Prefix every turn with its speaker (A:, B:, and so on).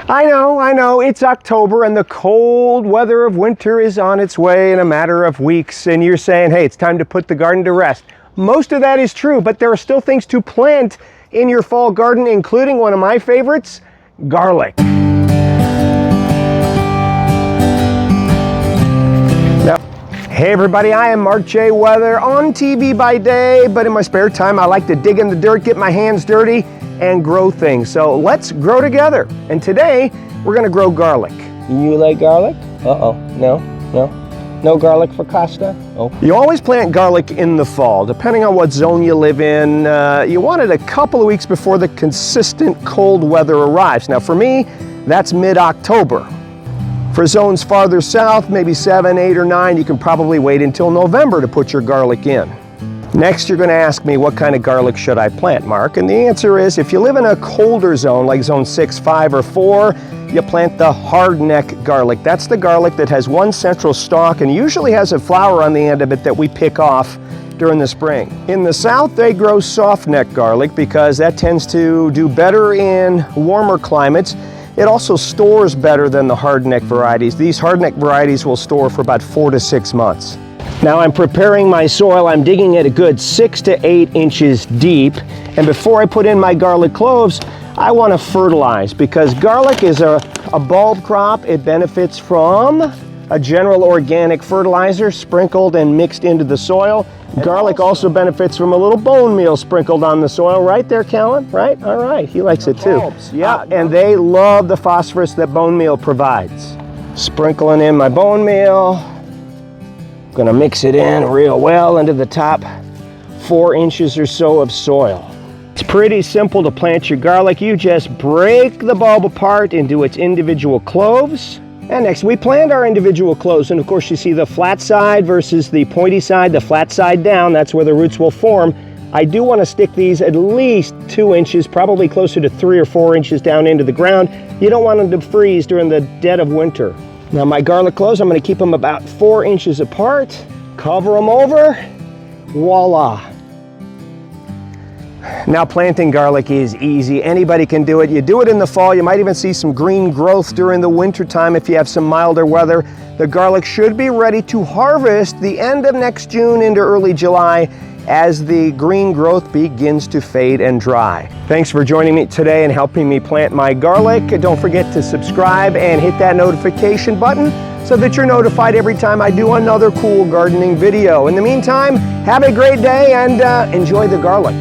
A: I know, it's October and the cold weather of winter is on its way in a matter of weeks, and you're saying, hey, it's time to put the garden to rest. Most of that is true, but there are still things to plant in your fall garden, including one of my favorites, garlic. Now, hey everybody, I am Mark J. Weather, on TV by day, but in my spare time I like to dig in the dirt, get my hands dirty, and grow things. So let's grow together. And today we're gonna grow garlic. You like garlic? No garlic for Costa? Oh. You always plant garlic in the fall, depending on what zone you live in. You want it a couple of weeks before the consistent cold weather arrives. Now for me, that's mid-October. For zones farther south, maybe 7, 8, or 9, you can probably wait until November to put your garlic in. Next, you're going to ask me, what kind of garlic should I plant, Mark? And the answer is, if you live in a colder zone, like zone 6, 5, or 4, you plant the hardneck garlic. That's the garlic that has one central stalk and usually has a flower on the end of it that we pick off during the spring. In the south, they grow softneck garlic because that tends to do better in warmer climates. It also stores better than the hardneck varieties. These hardneck varieties will store for about 4 to 6 months. Now I'm preparing my soil. I'm digging it a good 6 to 8 inches deep. And before I put in my garlic cloves, I want to fertilize, because garlic is a bulb crop. It benefits from a general organic fertilizer sprinkled and mixed into the soil. Garlic also benefits from a little bone meal sprinkled on the soil. Right there, Callan? Right? All right. He likes it too. Yeah, and they love the phosphorus that bone meal provides. Sprinkling in my bone meal. Gonna mix it in real well into the top 4 inches or so of soil. It's pretty simple to plant your garlic. You just break the bulb apart into its individual cloves. And next we plant our individual cloves. And of course you see the flat side versus the pointy side, the flat side down, that's where the roots will form. I do want to stick these at least 2 inches, probably closer to 3 or 4 inches down into the ground. You don't want them to freeze during the dead of winter. Now my garlic cloves, I'm going to keep them about 4 inches apart, cover them over, voila. Now planting garlic is easy. Anybody can do it. You do it in the fall. You might even see some green growth during the winter time if you have some milder weather. The garlic should be ready to harvest the end of next June into early July as the green growth begins to fade and dry. Thanks for joining me today and helping me plant my garlic. Don't forget to subscribe and hit that notification button so that you're notified every time I do another cool gardening video. In the meantime, have a great day and enjoy the garlic.